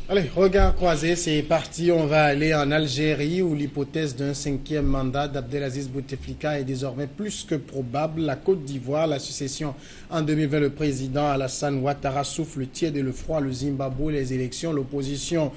Allez, regard croisé, c'est parti. On va aller en Algérie où l'hypothèse d'un cinquième mandat d'Abdelaziz Bouteflika est désormais plus que probable. La Côte d'Ivoire, la succession en 2020, le président Alassane Ouattara souffle le tiède et le froid. Le Zimbabwe, les élections, l'opposition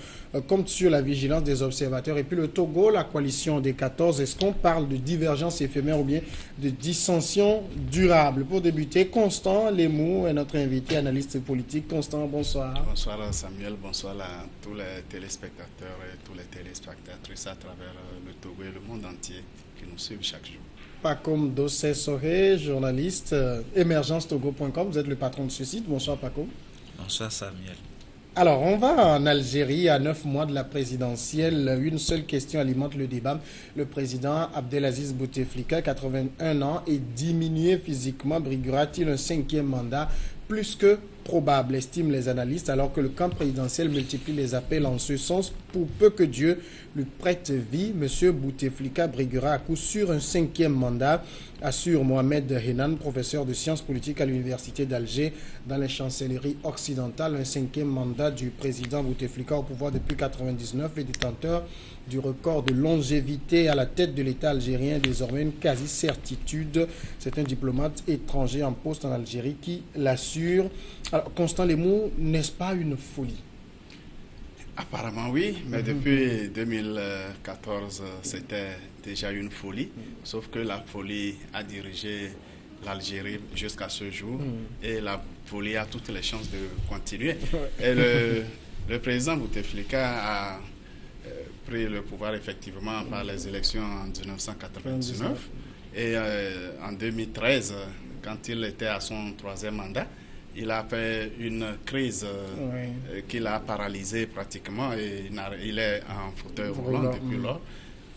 compte sur la vigilance des observateurs. Et puis le Togo, la coalition des 14. Est-ce qu'on parle de divergence éphémère ou bien de dissension durable? Pour débuter, Constant Lemou est notre invité, analyste politique. Constant, bonsoir. Bonsoir Samuel, bonsoir à tous les téléspectateurs et toutes les téléspectatrices à travers le Togo et le monde entier qui nous suivent chaque jour. Pacom Dossé Soré, journaliste, émergence-togo.com. Vous êtes le patron de ce site. Bonsoir Pacom. Bonsoir Samuel. Alors, on va en Algérie à 9 mois de la présidentielle. Une seule question alimente le débat. Le président Abdelaziz Bouteflika, 81 ans, est diminué physiquement. Briguera-t-il un cinquième mandat? Plus que probable, estiment les analystes, alors que le camp présidentiel multiplie les appels en ce sens. Pour peu que Dieu lui prête vie, M. Bouteflika briguera à coup sûr un cinquième mandat, assure Mohamed Henan, professeur de sciences politiques à l'université d'Alger, dans les chancelleries occidentales. Un cinquième mandat du président Bouteflika au pouvoir depuis 1999 et détenteur du record de longévité à la tête de l'État algérien, désormais une quasi-certitude. C'est un diplomate étranger en poste en Algérie qui l'assure. Alors, Constant Lemou, n'est-ce pas une folie? Apparemment oui, mais depuis 2014, c'était déjà une folie. Sauf que la folie a dirigé l'Algérie jusqu'à ce jour et la folie a toutes les chances de continuer. Et le président Bouteflika a pris le pouvoir effectivement par les élections en 1999 et en 2013, quand il était à son troisième mandat, il a fait une crise qui l'a paralysé pratiquement et il est en fauteuil roulant depuis lors.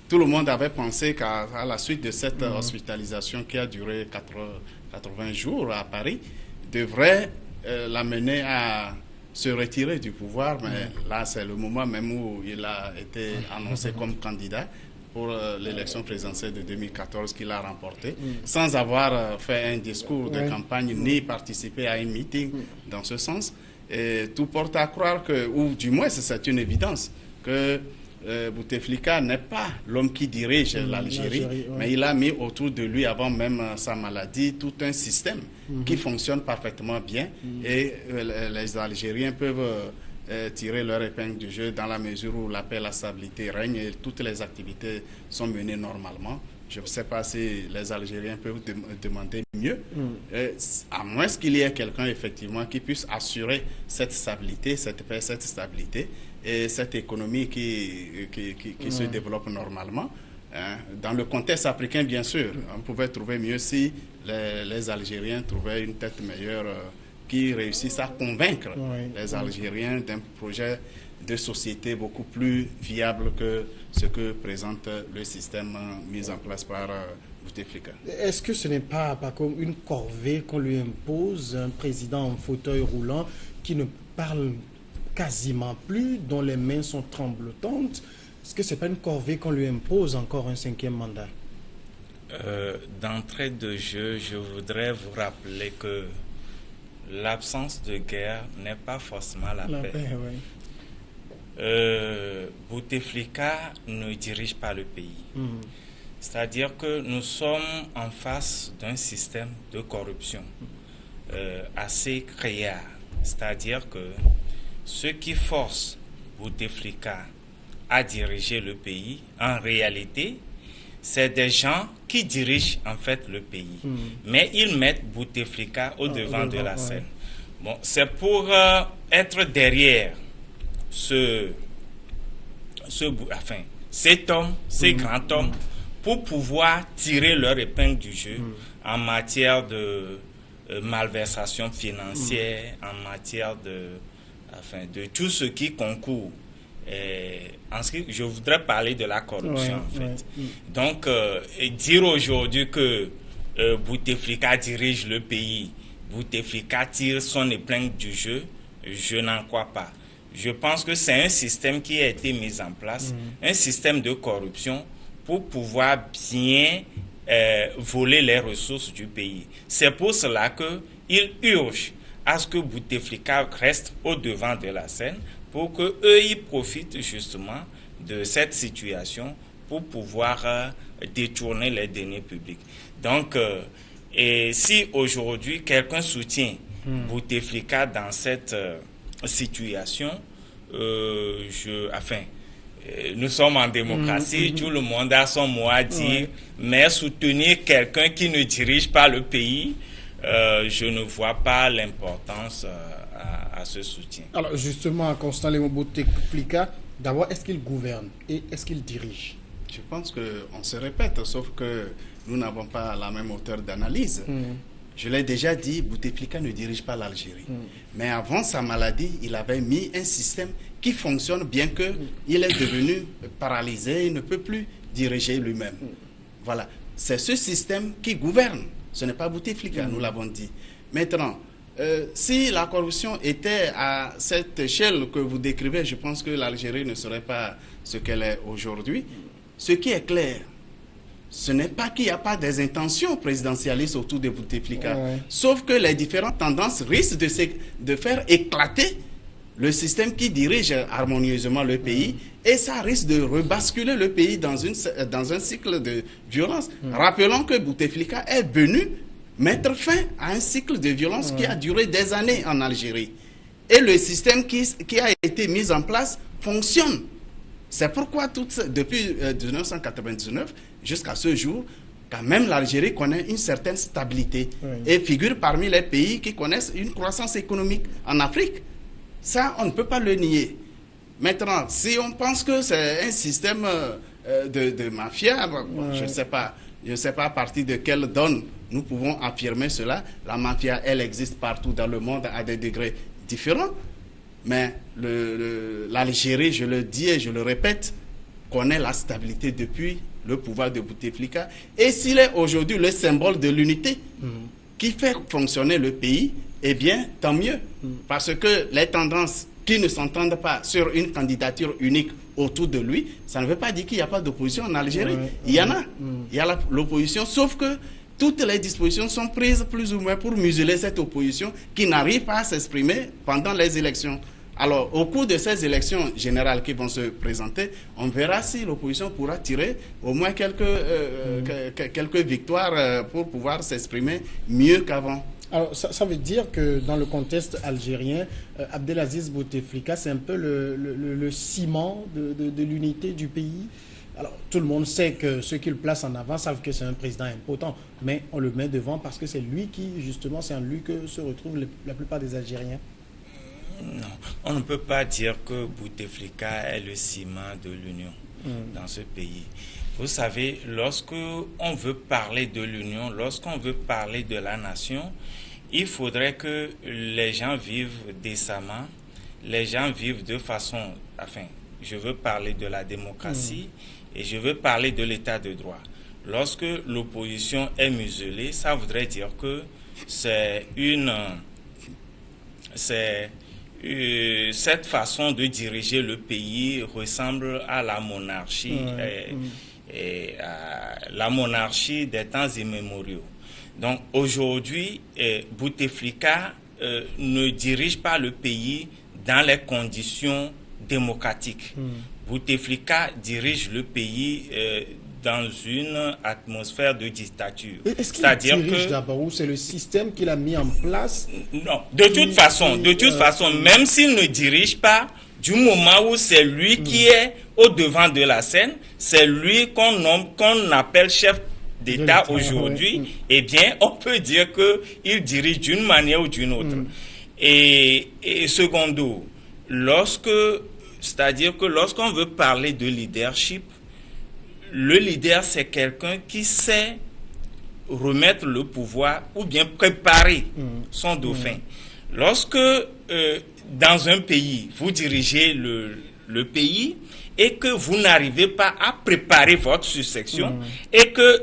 Tout le monde avait pensé qu'à la suite de cette hospitalisation qui a duré 80 jours à Paris, devrait l'amener à se retirer du pouvoir, mais là c'est le moment même où il a été annoncé comme candidat pour l'élection présidentielle de 2014 qu'il a remporté, sans avoir fait un discours de campagne ni participé à un meeting dans ce sens. Et tout porte à croire que, ou du moins c'est une évidence, que Bouteflika n'est pas l'homme qui dirige l'Algérie, mais il a mis autour de lui, avant même sa maladie, tout un système qui fonctionne parfaitement bien et les Algériens peuvent tirer leur épingle du jeu dans la mesure où la paix et la stabilité règnent et toutes les activités sont menées normalement. Je ne sais pas si les Algériens peuvent demander mieux, à moins qu'il y ait quelqu'un effectivement qui puisse assurer cette stabilité, cette paix, cette stabilité et cette économie qui se développe normalement. Dans le contexte africain, bien sûr, on pouvait trouver mieux si les Algériens trouvaient une tête meilleure qui réussissent à convaincre les Algériens d'un projet de société beaucoup plus viable que ce que présente le système mis en place par Bouteflika. Est-ce que ce n'est pas comme une corvée qu'on lui impose, un président en fauteuil roulant qui ne parle quasiment plus, dont les mains sont tremblotantes? Est-ce que ce n'est pas une corvée qu'on lui impose encore un cinquième mandat? D'entrée de jeu, je voudrais vous rappeler que l'absence de guerre n'est pas forcément la paix. Bouteflika ne dirige pas le pays. C'est-à-dire que nous sommes en face d'un système de corruption assez criard. C'est-à-dire que ce qui force Bouteflika à diriger le pays, en réalité, c'est des gens qui dirigent en fait le pays. Mais ils mettent Bouteflika au devant de la scène. Bon, c'est pour être derrière cet homme, ces grands hommes, pour pouvoir tirer leur épingle du jeu en matière de malversation financière, en matière de tout ce qui concourt. Je voudrais parler de la corruption en fait. Donc, dire aujourd'hui que Bouteflika dirige le pays, Bouteflika tire son épingle du jeu, je n'en crois pas. Je pense que c'est un système qui a été mis en place, un système de corruption pour pouvoir bien voler les ressources du pays. C'est pour cela qu'il urge à ce que Bouteflika reste au devant de la scène pour que eux ils profitent justement de cette situation pour pouvoir détourner les deniers publics. Donc, et si aujourd'hui quelqu'un soutient Bouteflika dans cette situation, nous sommes en démocratie, tout le monde a son mot à dire, mais soutenir quelqu'un qui ne dirige pas le pays, je ne vois pas l'importance à ce soutien. Alors justement, Constant Léon Bouteflika, d'abord, est-ce qu'il gouverne et est-ce qu'il dirige? Je pense qu'on se répète, sauf que nous n'avons pas la même hauteur d'analyse. Je l'ai déjà dit, Bouteflika ne dirige pas l'Algérie. Mais avant sa maladie, il avait mis un système qui fonctionne bien qu'il est devenu paralysé, il ne peut plus diriger lui-même. Voilà. C'est ce système qui gouverne. Ce n'est pas Bouteflika, nous l'avons dit. Maintenant, si la corruption était à cette échelle que vous décrivez, je pense que l'Algérie ne serait pas ce qu'elle est aujourd'hui. Ce qui est clair, ce n'est pas qu'il n'y a pas des intentions présidentialistes autour de Bouteflika, sauf que les différentes tendances risquent de faire éclater le système qui dirige harmonieusement le pays, et ça risque de rebasculer le pays dans un cycle de violence. Rappelons que Bouteflika est venu mettre fin à un cycle de violence qui a duré des années en Algérie. Et le système qui a été mis en place fonctionne. C'est pourquoi depuis 1999 jusqu'à ce jour, quand même l'Algérie connaît une certaine stabilité et figure parmi les pays qui connaissent une croissance économique en Afrique. Ça, on ne peut pas le nier. Maintenant, si on pense que c'est un système de mafia, je ne sais pas à partir de quelle donne nous pouvons affirmer cela. La mafia, elle existe partout dans le monde à des degrés différents. Mais l'Algérie, je le dis et je le répète, connaît la stabilité depuis le pouvoir de Bouteflika. Et s'il est aujourd'hui le symbole de l'unité qui fait fonctionner le pays, eh bien, tant mieux. Parce que les tendances qui ne s'entendent pas sur une candidature unique autour de lui, ça ne veut pas dire qu'il n'y a pas d'opposition en Algérie. Il y en a. Il y a l'opposition, sauf que toutes les dispositions sont prises plus ou moins pour museler cette opposition qui n'arrive pas à s'exprimer pendant les élections. Alors, au cours de ces élections générales qui vont se présenter, on verra si l'opposition pourra tirer au moins quelques victoires pour pouvoir s'exprimer mieux qu'avant. Alors, ça veut dire que dans le contexte algérien, Abdelaziz Bouteflika, c'est un peu le ciment de l'unité du pays. Alors, tout le monde sait que ceux qui le placent en avant savent que c'est un président impotent, mais on le met devant parce que c'est lui qui, justement, c'est en lui que se retrouvent la plupart des Algériens. Non, on ne peut pas dire que Bouteflika est le ciment de l'union dans ce pays. Vous savez, lorsque on veut parler de l'union, lorsqu'on veut parler de la nation, il faudrait que les gens vivent décemment, les gens vivent de façon, je veux parler de la démocratie et je veux parler de l'état de droit. Lorsque l'opposition est muselée, ça voudrait dire que cette façon de diriger le pays ressemble à la monarchie, et à la monarchie des temps immémoriaux. Donc aujourd'hui, Bouteflika ne dirige pas le pays dans les conditions démocratiques. Bouteflika dirige le pays dans une atmosphère de dictature. Est-ce qu'il dirige d'abord ou c'est le système qu'il a mis en place? Non, de toute façon, même s'il ne dirige pas, du moment où c'est lui qui est au devant de la scène, c'est lui qu'on appelle chef d'État aujourd'hui, eh bien, on peut dire qu'il dirige d'une manière ou d'une autre. Et secondo, c'est-à-dire que lorsqu'on veut parler de leadership, le leader, c'est quelqu'un qui sait remettre le pouvoir ou bien préparer son dauphin. Lorsque, dans un pays, vous dirigez le pays et que vous n'arrivez pas à préparer votre succession et que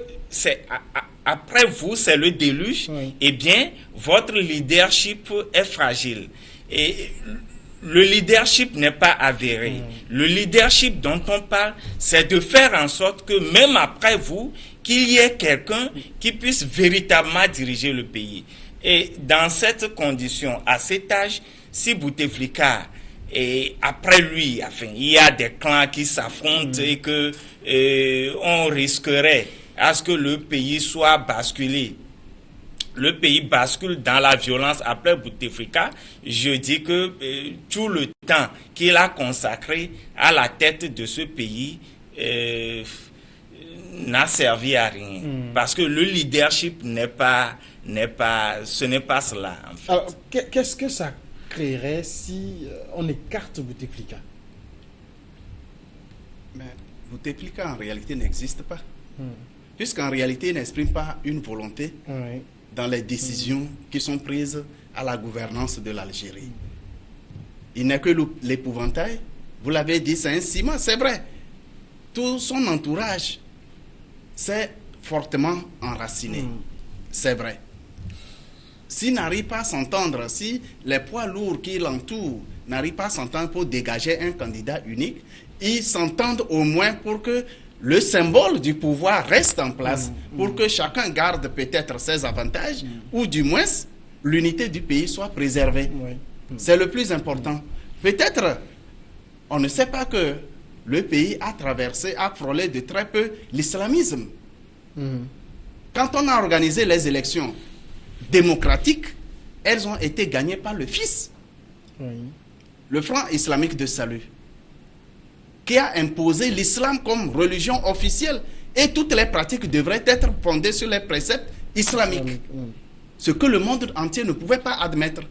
après vous, c'est le déluge, eh bien, votre leadership est fragile. Et le leadership n'est pas avéré. Le leadership dont on parle, c'est de faire en sorte que même après vous, qu'il y ait quelqu'un qui puisse véritablement diriger le pays. Et dans cette condition, à cet âge, si Bouteflika et après lui, enfin, il y a des clans qui s'affrontent et que on risquerait à ce que le pays soit basculé. Le pays bascule dans la violence après Bouteflika. Je dis que tout le temps qu'il a consacré à la tête de ce pays n'a servi à rien. Parce que le leadership ce n'est pas cela. En fait. Alors, qu'est-ce que ça créerait si on écarte Bouteflika? Mais Bouteflika en réalité n'existe pas. Puisqu'en réalité il n'exprime pas une volonté dans les décisions qui sont prises à la gouvernance de l'Algérie. Il n'est que l'épouvantail. Vous l'avez dit, c'est un ciment, c'est vrai. Tout son entourage s'est fortement enraciné. C'est vrai. S'il n'arrive pas à s'entendre, si les poids lourds qui l'entourent n'arrivent pas à s'entendre pour dégager un candidat unique, ils s'entendent au moins pour que le symbole du pouvoir reste en place, pour que chacun garde peut-être ses avantages, ou du moins l'unité du pays soit préservée. C'est le plus important. Peut-être, on ne sait pas que le pays a frôlé de très peu l'islamisme. Quand on a organisé les élections démocratiques, elles ont été gagnées par le fils, le Front islamique de salut, qui a imposé l'islam comme religion officielle, et toutes les pratiques devraient être fondées sur les préceptes islamiques. Ce que le monde entier ne pouvait pas admettre.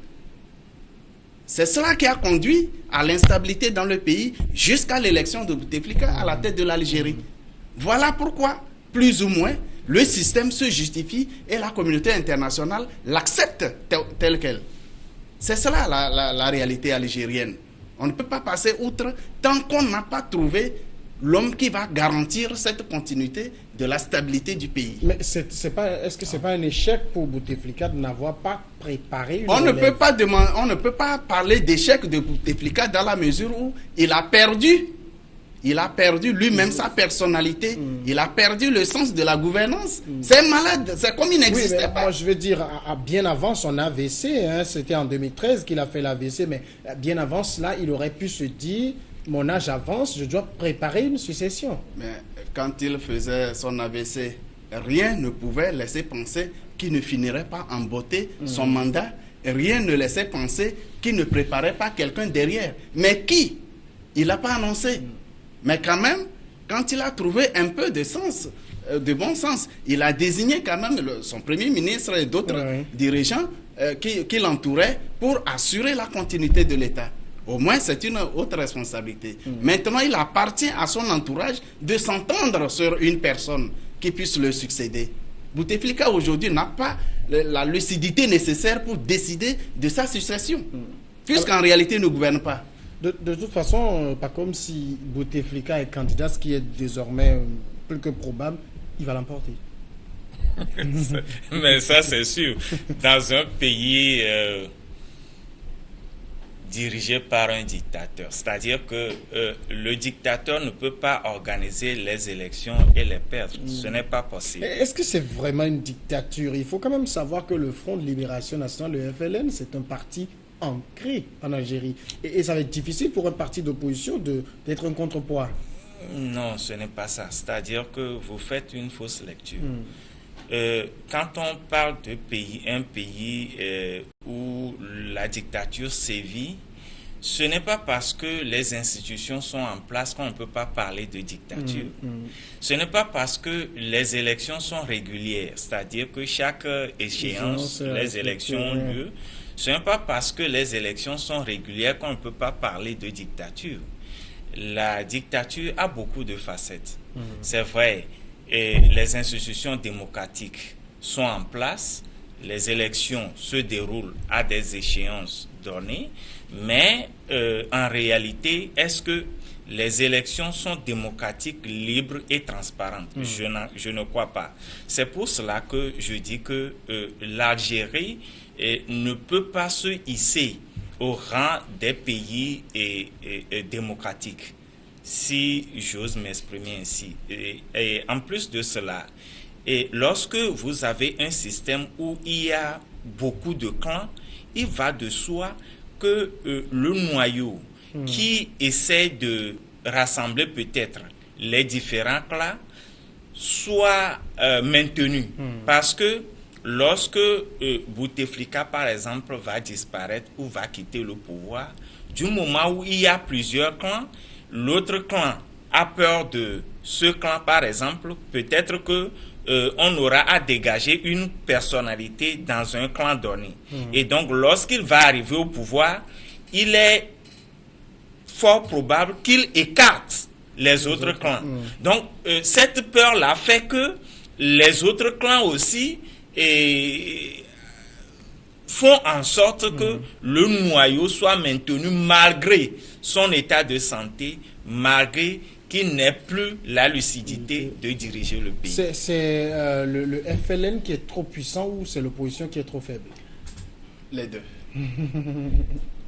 C'est cela qui a conduit à l'instabilité dans le pays jusqu'à l'élection de Bouteflika à la tête de l'Algérie. Voilà pourquoi, plus ou moins, le système se justifie et la communauté internationale l'accepte tel quel. C'est cela la réalité algérienne. On ne peut pas passer outre tant qu'on n'a pas trouvé l'homme qui va garantir cette continuité de la stabilité du pays. Mais est-ce que ce n'est pas un échec pour Bouteflika de n'avoir pas préparé une on ne relève? peut pas parler d'échec de Bouteflika dans la mesure où il a perdu lui-même sa personnalité. Il a perdu le sens de la gouvernance. C'est malade, c'est comme il n'existait pas. Moi, je veux dire, bien avant son AVC, c'était en 2013 qu'il a fait l'AVC, mais bien avant cela, il aurait pu se dire, mon âge avance, je dois préparer une succession. Mais quand il faisait son AVC, rien ne pouvait laisser penser qu'il ne finirait pas en beauté son mandat. Rien ne laissait penser qu'il ne préparait pas quelqu'un derrière. Mais qui? Il n'a pas annoncé. Mais quand même, quand il a trouvé un peu de sens, de bon sens, il a désigné quand même son premier ministre et d'autres dirigeants qui l'entouraient pour assurer la continuité de l'État. Au moins, c'est une autre responsabilité. Maintenant, il appartient à son entourage de s'entendre sur une personne qui puisse le succéder. Bouteflika aujourd'hui n'a pas la lucidité nécessaire pour décider de sa succession, puisqu'en réalité, il ne gouverne pas. De toute façon, pas comme si Bouteflika est candidat, ce qui est désormais plus que probable, il va l'emporter. Mais ça, c'est sûr. Dans un pays dirigé par un dictateur, c'est-à-dire que le dictateur ne peut pas organiser les élections et les perdre. Ce n'est pas possible. Est-ce que c'est vraiment une dictature? Il faut quand même savoir que le Front de Libération Nationale, le FLN, c'est un parti ancré en Algérie. Et ça va être difficile pour un parti d'opposition d'être un contrepoids. Non, ce n'est pas ça. C'est-à-dire que vous faites une fausse lecture. Quand on parle de un pays où la dictature sévit, ce n'est pas parce que les institutions sont en place qu'on ne peut pas parler de dictature. Ce n'est pas parce que les élections sont régulières, c'est-à-dire que chaque échéance, les élections ont lieu. Ce n'est pas parce que les élections sont régulières qu'on ne peut pas parler de dictature. La dictature a beaucoup de facettes. C'est vrai, et les institutions démocratiques sont en place, les élections se déroulent à des échéances données, mais en réalité, est-ce que les élections sont démocratiques, libres et transparentes? Je ne crois pas. C'est pour cela que je dis que l'Algérie ne peut pas se hisser au rang des pays démocratiques, si j'ose m'exprimer ainsi. Et en plus de cela, lorsque vous avez un système où il y a beaucoup de clans, il va de soi que le noyau qui essaie de rassembler peut-être les différents clans soit maintenu. Parce que lorsque Bouteflika, par exemple, va disparaître ou va quitter le pouvoir, du moment où il y a plusieurs clans, l'autre clan a peur de ce clan, par exemple, peut-être que on aura à dégager une personnalité dans un clan donné. Et donc, lorsqu'il va arriver au pouvoir, il est fort probable qu'il écarte les autres clans. Donc, cette peur-là fait que les autres clans aussi font en sorte que le noyau soit maintenu malgré son état de santé, malgré qu'il n'ait plus la lucidité de diriger le pays. C'est le FLN qui est trop puissant ou c'est l'opposition qui est trop faible? Les deux.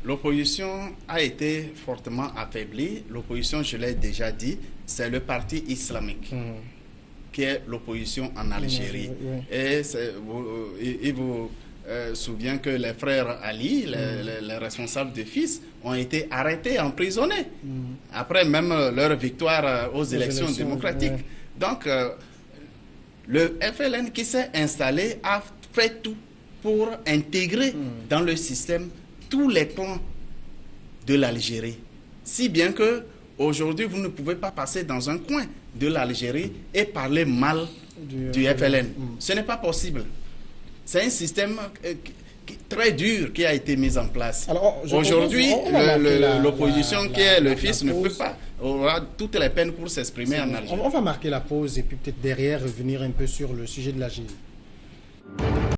L'opposition a été fortement affaiblie. L'opposition, je l'ai déjà dit, c'est le parti islamique qui est l'opposition en Algérie. Et il vous souvient que les frères Ali, les responsables de FIS, ont été arrêtés, emprisonnés, après même leur victoire aux élections démocratiques. Donc, le FLN qui s'est installé a fait tout pour intégrer dans le système tous les clans de l'Algérie. Si bien que aujourd'hui, vous ne pouvez pas passer dans un coin de l'Algérie et parler mal du FLN. Ce n'est pas possible. C'est un système très dur qui a été mis en place. Aujourd'hui, l'opposition qui est le FIS ne peut pas, aura toutes les peines pour s'exprimer en Algérie. On va marquer la pause et puis peut-être derrière revenir un peu sur le sujet de l'Algérie.